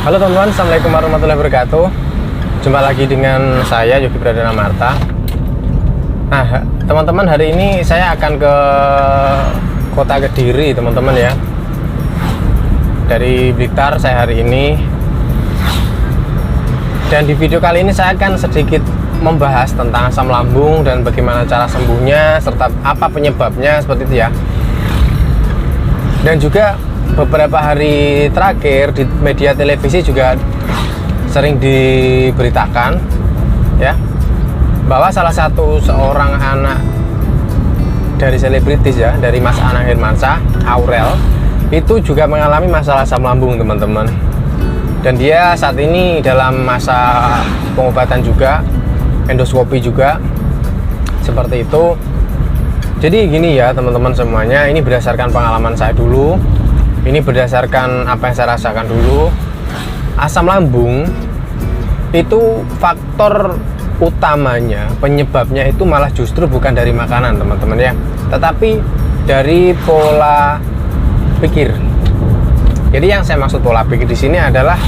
Halo teman-teman, assalamualaikum warahmatullahi wabarakatuh. Jumpa lagi dengan saya Yogi Pradana Marta. Nah teman-teman, hari ini saya akan ke kota Kediri teman-teman ya. Dari Blitar saya hari ini. Dan di video kali ini saya akan sedikit membahas tentang asam lambung dan bagaimana cara sembuhnya serta apa penyebabnya seperti itu ya. Dan juga beberapa hari terakhir di media televisi juga sering diberitakan ya bahwa salah satu seorang anak dari selebritis ya, dari Mas Anang Hermansyah, Aurel, itu juga mengalami masalah asam lambung teman-teman. Dan dia saat ini dalam masa pengobatan juga, endoskopi juga seperti itu. Jadi gini ya teman-teman semuanya, ini berdasarkan pengalaman saya dulu. Ini berdasarkan apa yang saya rasakan dulu. Asam lambung itu faktor utamanya, penyebabnya itu malah justru bukan dari makanan teman-teman ya, tetapi dari pola pikir. Jadi yang saya maksud pola pikir di sini adalah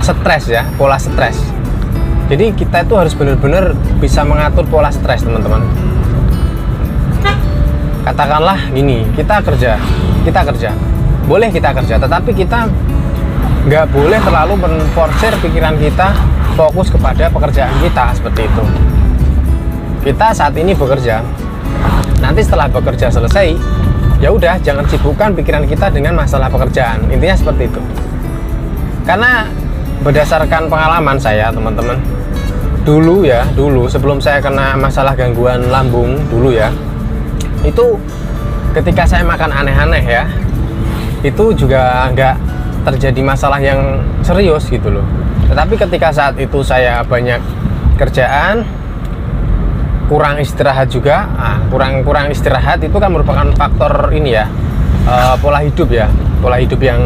stres ya, pola stres. Jadi kita itu harus benar-benar bisa mengatur pola stres teman-teman. Katakanlah gini, kita kerja, boleh kita kerja, tetapi kita nggak boleh terlalu menforsir pikiran kita fokus kepada pekerjaan kita seperti itu. Kita saat ini bekerja, nanti setelah bekerja selesai, ya udah jangan sibukkan pikiran kita dengan masalah pekerjaan. Intinya seperti itu. Karena berdasarkan pengalaman saya teman-teman, dulu sebelum saya kena masalah gangguan lambung dulu ya, itu ketika saya makan aneh-aneh ya, itu juga nggak terjadi masalah yang serius gitu loh. Tetapi ketika saat itu saya banyak kerjaan, kurang istirahat juga, kurang istirahat itu kan merupakan faktor ini ya, pola hidup ya, pola hidup yang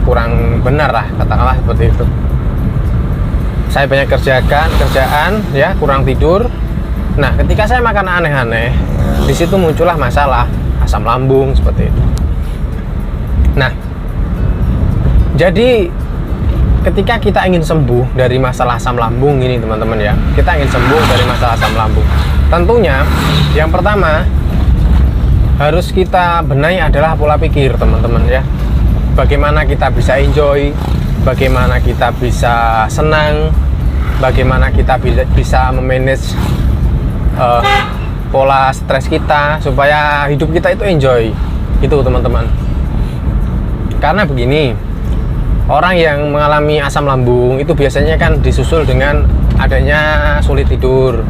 kurang benar lah, katakanlah seperti itu. Saya banyak kerjaan ya, kurang tidur. Nah ketika saya makan aneh-aneh, di situ muncullah masalah asam lambung seperti itu. Nah, jadi ketika kita ingin sembuh dari masalah asam lambung ini teman-teman ya, kita ingin sembuh dari masalah asam lambung, tentunya yang pertama harus kita benahi adalah pola pikir teman-teman ya. Bagaimana kita bisa enjoy, bagaimana kita bisa senang, bagaimana kita bisa memanage pola stres kita supaya hidup kita itu enjoy itu teman-teman. Karena begini, orang yang mengalami asam lambung itu biasanya kan disusul dengan adanya sulit tidur.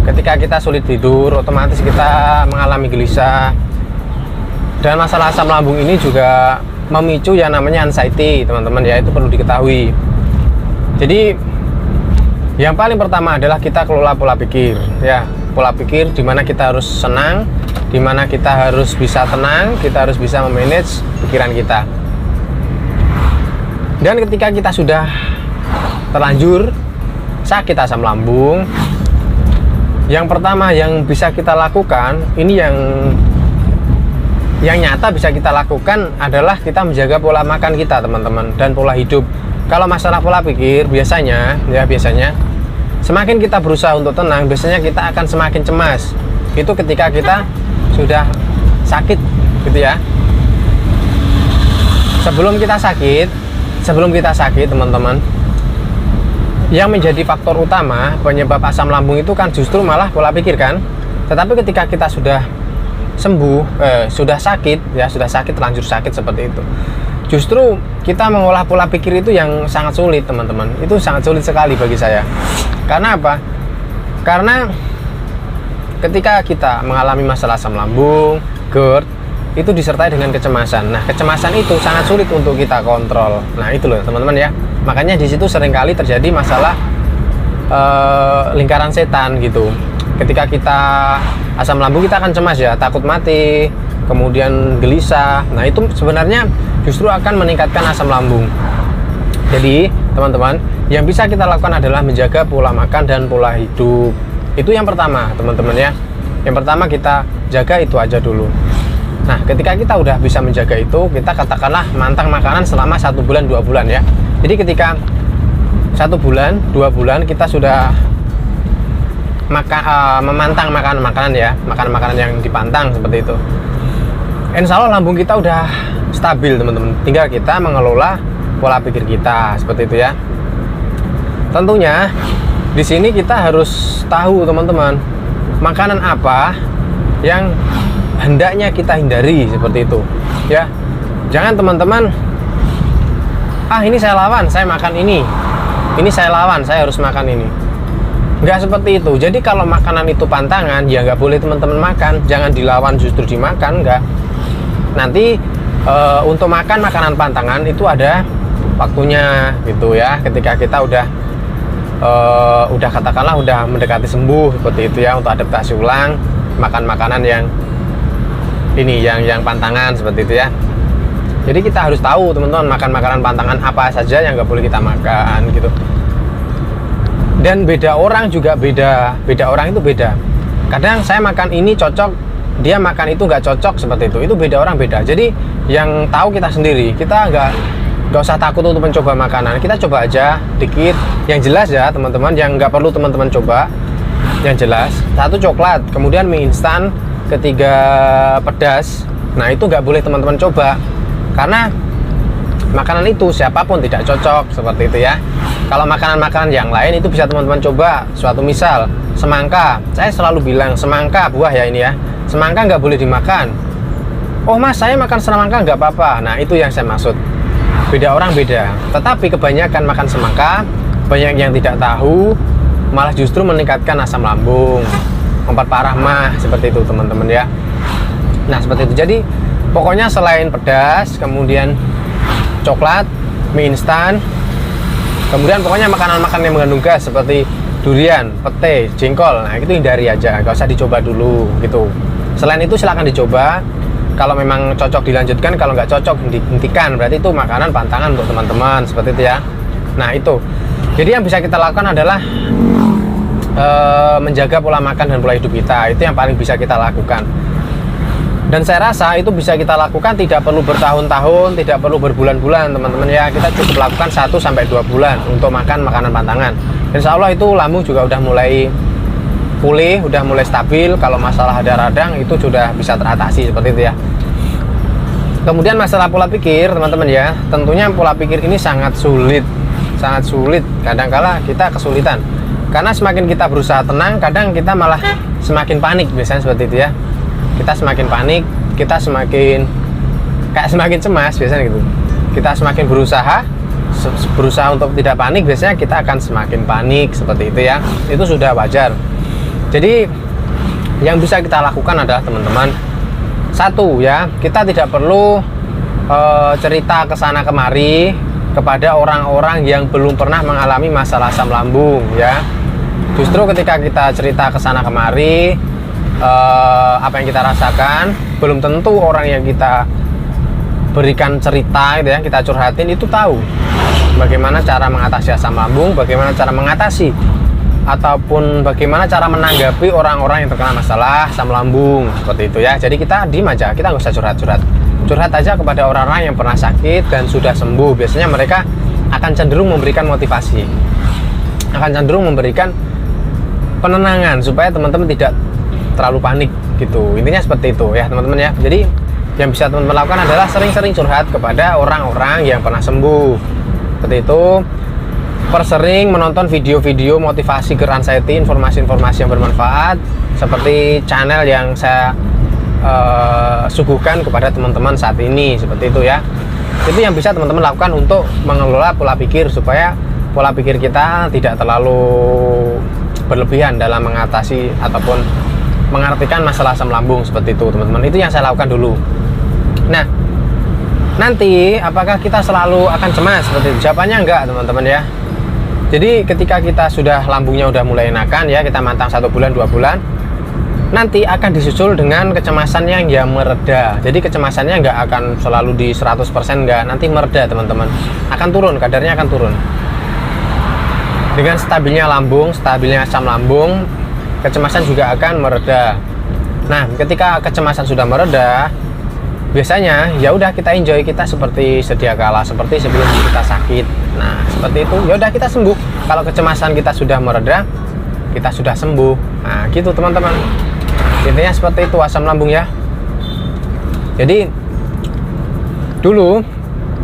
Ketika kita sulit tidur, otomatis kita mengalami gelisah. Dan masalah asam lambung ini juga memicu yang namanya anxiety teman-teman ya, itu perlu diketahui. Jadi yang paling pertama adalah kita kelola pola pikir ya, pola pikir dimana kita harus senang, dimana kita harus bisa tenang, kita harus bisa memanage pikiran kita. Dan ketika kita sudah terlanjur sakit asam lambung, yang pertama yang bisa kita lakukan, ini yang nyata bisa kita lakukan adalah kita menjaga pola makan kita teman-teman, dan pola hidup. Kalau masalah pola pikir biasanya semakin kita berusaha untuk tenang, biasanya kita akan semakin cemas. Itu ketika kita sudah sakit gitu ya. Sebelum kita sakit teman-teman, yang menjadi faktor utama penyebab asam lambung itu kan justru malah pola pikir kan. Tetapi ketika kita sudah sembuh, sudah sakit, terlanjur sakit seperti itu, justru kita mengolah pola pikir itu yang sangat sulit teman-teman. Itu sangat sulit sekali bagi saya. Karena apa? Karena ketika kita mengalami masalah asam lambung, GERD, itu disertai dengan kecemasan. Nah kecemasan itu sangat sulit untuk kita kontrol. Nah itu loh teman-teman ya. Makanya di situ seringkali terjadi masalah lingkaran setan gitu. Ketika kita asam lambung, kita akan cemas ya, takut mati, kemudian gelisah. Nah itu sebenarnya justru akan meningkatkan asam lambung. Jadi teman-teman, yang bisa kita lakukan adalah menjaga pola makan dan pola hidup. Itu yang pertama teman-teman ya. Yang pertama kita jaga itu aja dulu. Nah, ketika kita udah bisa menjaga itu, kita katakanlah mantang makanan selama 1 bulan 2 bulan ya. Jadi ketika 1 bulan 2 bulan kita sudah memantang makanan ya, makanan yang dipantang seperti itu, insya Allah lambung kita udah stabil teman-teman. Tinggal kita mengelola pola pikir kita seperti itu ya. Tentunya di sini kita harus tahu teman-teman, makanan apa yang hendaknya kita hindari seperti itu ya. Jangan teman-teman, ini saya lawan, saya makan ini saya lawan, saya harus makan ini. Nggak seperti itu. Jadi kalau makanan itu pantangan, ya nggak boleh teman-teman makan. Jangan dilawan, justru dimakan. Nggak. Nanti untuk makan makanan pantangan itu ada waktunya gitu ya. Ketika kita udah katakanlah udah mendekati sembuh seperti itu ya, untuk adaptasi ulang makan makanan yang pantangan seperti itu ya. Jadi kita harus tahu teman-teman, makan makanan pantangan apa saja yang nggak boleh kita makan gitu. Dan beda orang juga beda orang itu beda. Kadang saya makan ini cocok, dia makan itu nggak cocok seperti itu beda orang beda. Jadi yang tahu kita sendiri, kita nggak usah takut untuk mencoba makanan. Kita coba aja dikit yang jelas ya teman-teman, yang nggak perlu teman-teman coba yang jelas. 1 coklat, kemudian mie instan, ketiga pedas. Nah itu nggak boleh teman-teman coba, karena makanan itu siapapun tidak cocok seperti itu ya. Kalau makanan-makanan yang lain itu bisa teman-teman coba. Suatu misal semangka, saya selalu bilang semangka buah ya ini ya, semangka nggak boleh dimakan. Oh mas, saya makan semangka nggak apa-apa. Nah itu yang saya maksud, beda orang beda. Tetapi kebanyakan makan semangka, banyak yang tidak tahu, malah justru meningkatkan asam lambung, memperparah mah seperti itu teman-teman ya. Nah seperti itu. Jadi pokoknya selain pedas, kemudian coklat, mie instan, kemudian pokoknya makanan-makanan yang mengandung gas seperti durian, pete, jengkol, nah itu hindari aja, gak usah dicoba dulu gitu. Selain itu silahkan dicoba. Kalau memang cocok dilanjutkan, kalau nggak cocok dihentikan. Berarti itu makanan pantangan untuk teman-teman seperti itu ya. Nah itu. Jadi yang bisa kita lakukan adalah menjaga pola makan dan pola hidup kita. Itu yang paling bisa kita lakukan. Dan saya rasa itu bisa kita lakukan, tidak perlu bertahun-tahun, tidak perlu berbulan-bulan teman-teman ya. Kita cukup lakukan 1-2 bulan untuk makan makanan pantangan. Insya Allah itu lambung juga udah mulai pulih, udah mulai stabil. Kalau masalah ada radang itu sudah bisa teratasi seperti itu ya. Kemudian masalah pola pikir teman-teman ya, tentunya pola pikir ini sangat sulit. Kadang-kala kita kesulitan, karena semakin kita berusaha tenang, kadang kita malah semakin panik biasanya seperti itu ya. Kita semakin panik, kita semakin cemas biasanya gitu. Kita semakin berusaha untuk tidak panik, biasanya kita akan semakin panik seperti itu ya. Itu sudah wajar. Jadi yang bisa kita lakukan adalah teman-teman, satu ya, kita tidak perlu cerita kesana kemari kepada orang-orang yang belum pernah mengalami masalah asam lambung ya. Justru ketika kita cerita kesana kemari apa yang kita rasakan, belum tentu orang yang kita berikan cerita gitu ya, kita curhatin itu tahu bagaimana cara mengatasi asam lambung, bagaimana cara mengatasi ataupun bagaimana cara menanggapi orang-orang yang terkena masalah asam lambung seperti itu ya. Jadi kita diem aja, kita nggak usah curhat aja kepada orang-orang yang pernah sakit dan sudah sembuh. Biasanya mereka akan cenderung memberikan motivasi, akan cenderung memberikan penenangan supaya teman-teman tidak terlalu panik gitu. Intinya seperti itu ya teman-teman ya. Jadi yang bisa teman-teman lakukan adalah sering-sering curhat kepada orang-orang yang pernah sembuh seperti itu. Persering menonton video-video motivasi Gear Anxiety, informasi-informasi yang bermanfaat seperti channel yang saya suguhkan kepada teman-teman saat ini seperti itu ya. Itu yang bisa teman-teman lakukan untuk mengelola pola pikir, supaya pola pikir kita tidak terlalu berlebihan dalam mengatasi ataupun mengartikan masalah asam lambung seperti itu teman-teman. Itu yang saya lakukan dulu. Nah nanti apakah kita selalu akan cemas seperti itu? Jawabannya enggak teman-teman ya. Jadi ketika kita sudah lambungnya udah mulai enakan ya, kita mantang 1 bulan 2 bulan, nanti akan disusul dengan kecemasan yang mereda. Jadi kecemasannya nggak akan selalu di 100%, nggak, nanti mereda teman-teman, akan turun, kadarnya akan turun. Dengan stabilnya lambung, stabilnya asam lambung, kecemasan juga akan mereda. Nah ketika kecemasan sudah mereda, biasanya ya udah kita enjoy, kita seperti sedia kala, seperti sebelum kita sakit. Nah seperti itu, ya udah kita sembuh. Kalau kecemasan kita sudah mereda, kita sudah sembuh. Nah gitu teman-teman, intinya seperti itu asam lambung ya. Jadi dulu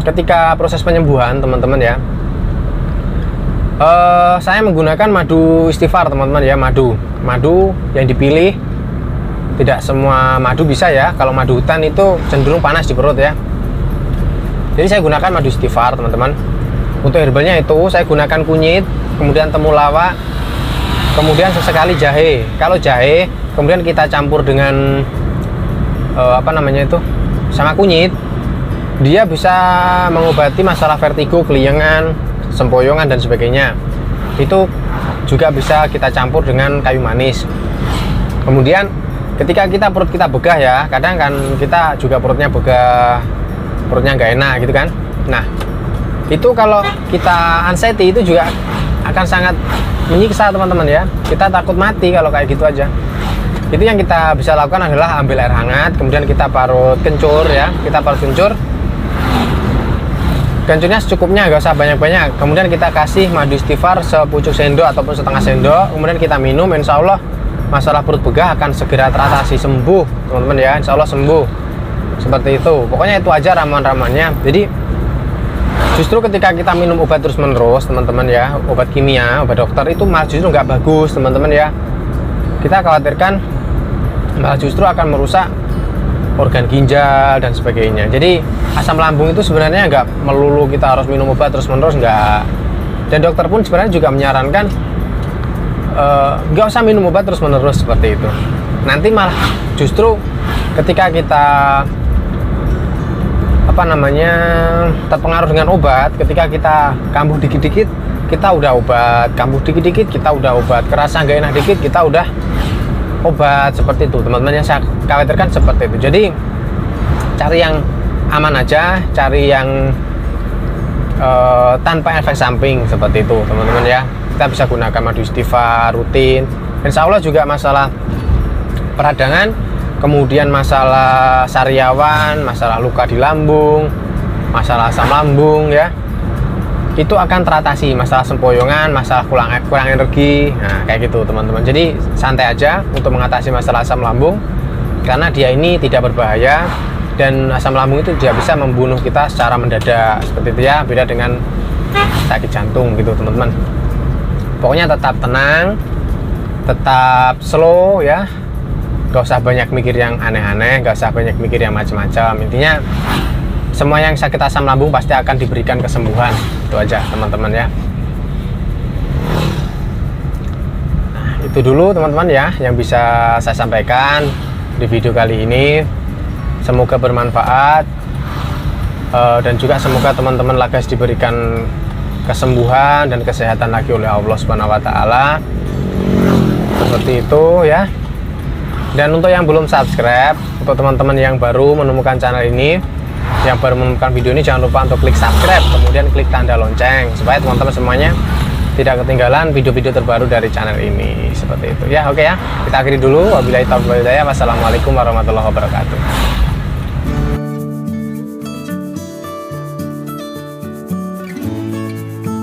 ketika proses penyembuhan teman-teman ya, saya menggunakan madu istighfar teman-teman ya. Madu yang dipilih, tidak semua madu bisa ya. Kalau madu hutan itu cenderung panas di perut ya. Jadi saya gunakan madu istighfar teman-teman. Untuk herbalnya itu saya gunakan kunyit, kemudian temulawak, kemudian sesekali jahe. Kalau jahe kemudian kita campur dengan sama kunyit, dia bisa mengobati masalah vertigo, keliengan, sempoyongan dan sebagainya. Itu juga bisa kita campur dengan kayu manis. Kemudian ketika perut kita begah ya, kadang kan kita juga perutnya begah, perutnya nggak enak gitu kan. Nah itu kalau kita anxiety itu juga akan sangat menyiksa teman-teman ya. Kita takut mati kalau kayak gitu aja. Itu yang kita bisa lakukan adalah ambil air hangat, kemudian kita parut kencur ya. Kita parut kencur, kencurnya secukupnya, nggak usah banyak-banyak. Kemudian kita kasih madu istighfar sepucuk sendok ataupun setengah sendok, kemudian kita minum. Insya Allah masalah perut begah akan segera teratasi, sembuh teman-teman ya. Insya Allah sembuh. Seperti itu, pokoknya itu aja ramuan-ramuannya. Jadi justru ketika kita minum obat terus menerus teman-teman ya, obat kimia, obat dokter itu malah justru nggak bagus teman-teman ya. Kita khawatirkan malah justru akan merusak organ ginjal dan sebagainya. Jadi asam lambung itu sebenarnya nggak melulu kita harus minum obat terus menerus, nggak. Dan dokter pun sebenarnya juga menyarankan nggak usah minum obat terus menerus seperti itu. Nanti malah justru ketika kita terpengaruh dengan obat, ketika kita kambuh dikit-dikit kita udah obat, kambuh dikit-dikit kita udah obat, kerasa nggak enak dikit kita udah obat, seperti itu teman-teman. Yang saya khawatirkan seperti itu. Jadi cari yang aman aja, cari yang tanpa efek samping seperti itu teman-teman ya. Kita bisa gunakan madu istighfar rutin. Insya Allah juga masalah peradangan, kemudian masalah sariawan, masalah luka di lambung, masalah asam lambung ya, itu akan teratasi. Masalah sempoyongan, masalah kurang energi, nah kayak gitu teman-teman. Jadi santai aja untuk mengatasi masalah asam lambung, karena dia ini tidak berbahaya. Dan asam lambung itu juga bisa membunuh kita secara mendadak seperti itu ya, beda dengan sakit jantung gitu teman-teman. Pokoknya tetap tenang, tetap slow ya, gak usah banyak mikir yang aneh-aneh, gak usah banyak mikir yang macam-macam. Intinya semua yang sakit asam lambung pasti akan diberikan kesembuhan. Itu aja teman-teman ya. Nah, itu dulu teman-teman ya yang bisa saya sampaikan di video kali ini. Semoga bermanfaat, dan juga semoga teman-teman Lagas diberikan kesembuhan dan kesehatan lagi oleh Allah Subhanahu wa Ta'ala. Seperti itu ya. Dan untuk yang belum subscribe, untuk teman-teman yang baru menemukan channel ini, yang baru menemukan video ini, jangan lupa untuk klik subscribe, kemudian klik tanda lonceng supaya teman-teman semuanya tidak ketinggalan video-video terbaru dari channel ini. Seperti itu ya. Oke ya, kita akhiri dulu. Wabillahi taufiq wal hidayah. Wassalamualaikum warahmatullahi wabarakatuh.